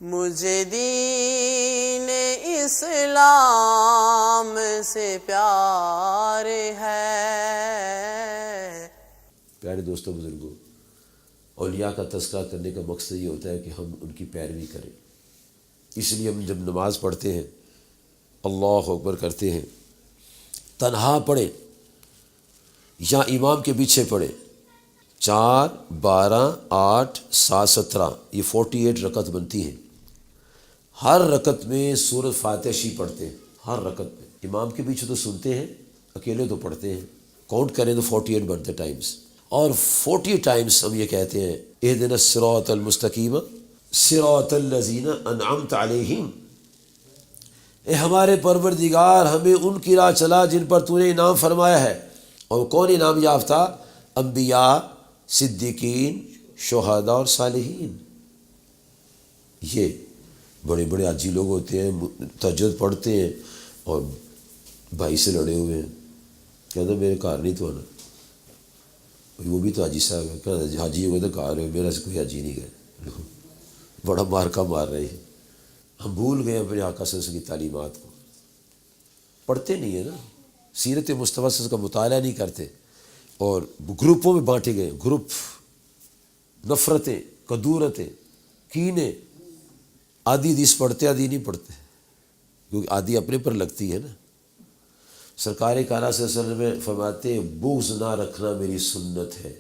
مجھے دین اسلام سے پیار ہے۔ پیارے دوستوں بزرگوں، اولیاء کا تذکرہ کرنے کا مقصد یہ ہوتا ہے کہ ہم ان کی پیروی کریں۔ اس لیے ہم جب نماز پڑھتے ہیں، اللہ اکبر کرتے ہیں، تنہا پڑھیں یا امام کے پیچھے پڑھیں، 4 12 8 7 17 یہ 48 رکعت بنتی ہیں۔ ہر رکعت میں سورۃ فاتحہ شریف پڑھتے ہیں، ہر رکعت میں۔ امام کے پیچھے تو سنتے ہیں، اکیلے تو پڑھتے ہیں، کاؤنٹ کریں تو 48 بنتے ٹائمز، اور 40 ٹائمز ہم یہ کہتے ہیں اہدنا الصراط المستقیم صراط الذین انعمت علیہم، اے ہمارے پروردگار ہمیں ان کی راہ چلا جن پر تو نے انعام فرمایا ہے۔ اور کون انعام یافتہ؟ انبیاء، صدیقین، شہداء اور صالحین۔ یہ بڑے بڑے حاجی لوگ ہوتے ہیں، تہجد پڑھتے ہیں اور بھائی سے لڑے ہوئے ہیں، کہتے ہیں میرے کار نہیں تو آنا، وہ بھی تو حاجی صاحب ہے، کہتے ہیں حاجی ہوگا تو کار ہے، میرا سے کوئی حاجی نہیں گئے، بڑا مارکا مار رہے ہیں۔ ہم بھول گئے اپنے آقا صلی اللہ علیہ وسلم کی تعلیمات کو، پڑھتے نہیں ہیں نا، سیرت مصطفیٰ صلی اللہ علیہ وسلم کا مطالعہ نہیں کرتے، اور گروپوں میں بانٹے گئے، گروپ، نفرتیں، کدورتیں، کینے، آدھی حدیث پڑھتے آدھی نہیں پڑھتے، کیونکہ آدھی اپنے پر لگتی ہے نا۔ سرکار کعبہ صلی اللہ علیہ وسلم فرماتے ہیں بغض نہ رکھنا میری سنت ہے۔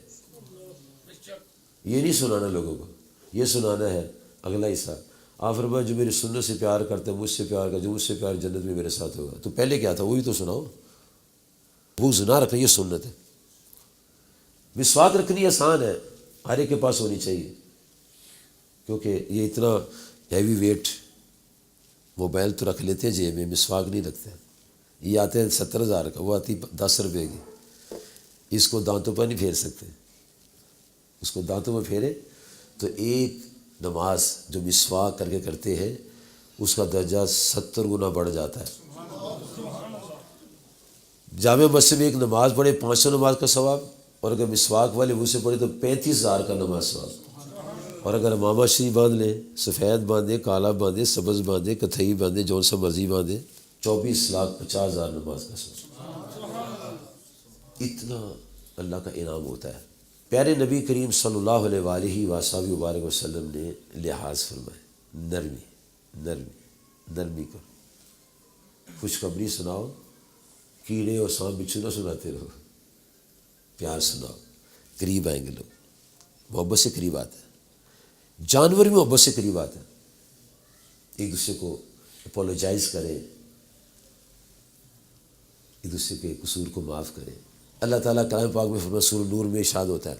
یہ نہیں سنانا لوگوں کو، یہ سنانا ہے اگلا حصہ۔ آپ فرمایا جو میری سنت سے پیار کرتا ہے، مجھ سے پیار کرتا ہے، جو مجھ سے پیار جنت میں میرے ساتھ ہوگا۔ تو پہلے کیا تھا وہی تو سناؤ۔ بغض نہ رکھنا یہ سنت ہے۔ مسواک رکھنی آسان ہے، ہر ایک کے پاس ہونی چاہیے، کیونکہ یہ اتنا ہیوی ویٹ موبائل تو رکھ لیتے ہیں جیب میں، مسواک نہیں رکھتے۔ یہ آتے ہیں 70,000 کا، وہ آتی 10 روپے کی، اس کو دانتوں پر نہیں پھیر سکتے، اس کو دانتوں میں پھیرے تو ایک نماز جو مسواک کر کے کرتے ہیں اس کا درجہ 70 گنا بڑھ جاتا ہے۔ جامع مسجد میں ایک نماز پڑھے 500 نماز کا ثواب، اور اگر مسواک والے منہ سے پڑھے تو 35,000 کا نماز ثواب۔ اور اگر امامہ شریف باندھ لیں، سفید باندھے، کالا باندھے، سبز باندھے، کتھئی باندھے، جون سا مرضی باندھے، 24,50,000 نماز کا ثواب۔ اتنا اللہ کا انعام ہوتا ہے۔ پیارے نبی کریم صلی اللہ علیہ وآلہ وآلہ وبارک وسلم نے لحاظ فرمائے، نرمی نرمی نرمی کرو، خوشخبری سناؤ، کیڑے اور سانپ بچھو نہ سناتے رہو، پیار سناؤ، قریب آئیں گے لوگ، محبت سے قریب آتے ہیں، جانور بھی محبت سے قریب آتے ہیں، ایک دوسرے کو اپولوجائز کریں، ایک دوسرے کے قصور کو معاف کریں۔ اللہ تعالیٰ کلام پاک میں فرمایا، سورہ نور میں ارشاد ہوتا ہے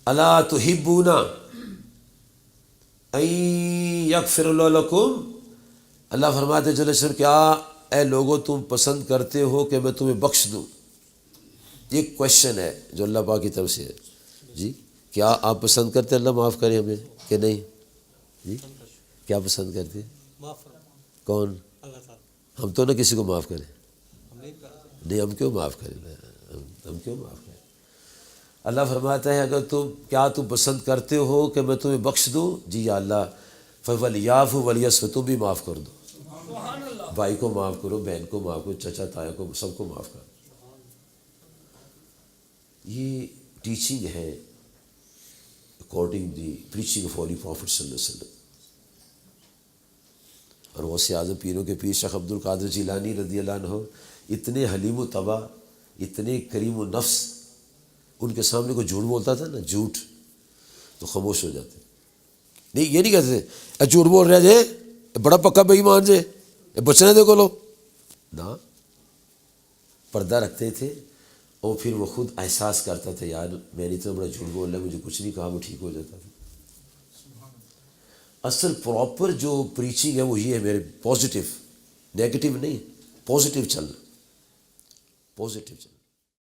الا تحبون ان یغفر اللہ لکم، اللہ فرماتے جل شر کیا اے لوگوں تم پسند کرتے ہو کہ میں تمہیں بخش دوں؟ یہ کویشچن ہے جو اللہ پاک کی طرف سے ہے جی، کیا آپ پسند کرتے اللہ معاف کرے ہمیں کہ نہیں؟ جی کیا پسند کرتے؟ کون؟ ہم تو نہ کسی کو معاف کریں، نہیں ہم کیوں معاف کریں، ہم کیوں معاف کریں؟ اللہ فرماتا ہے اگر کیا تم پسند کرتے ہو کہ میں تمہیں بخش دوں؟ جی یا اللہ، فَوَلْيَعْفُوا وَلْيَصْفَحُوا، تم بھی معاف کر دو، بھائی کو معاف کرو، بہن کو معاف کرو، چچا تایا کو، سب کو معاف کر دو۔ یہ ٹیچنگ ہے according the preaching of holy prophet صلی اللہ علیہ وسلم۔ اور غوث اعظم پیروں کے پیر شیخ عبد القادر جیلانی رضی اللہ عنہ اتنے حلیم و طبع، اتنے کریم و نفس، ان کے سامنے کوئی جھوٹ بولتا تھا نا، جھوٹ، تو خاموش ہو جاتے، نہیں یہ نہیں کہتے اے جھوٹ بول رہے جے، بڑا پکا بے ایمان جے، بچنے دے کو لو نا، پردہ رکھتے تھے، اور پھر وہ خود احساس کرتا تھا یار میں نے اتنا بڑا جھوٹ بول رہا، مجھے کچھ نہیں کہا، وہ ٹھیک ہو جاتا تھا۔ اصل پراپر جو پریچنگ ہے وہ یہ ہے میرے، پازیٹیو، نیگیٹو نہیں، پازیٹیو چلنا، پازیٹیو چلنا۔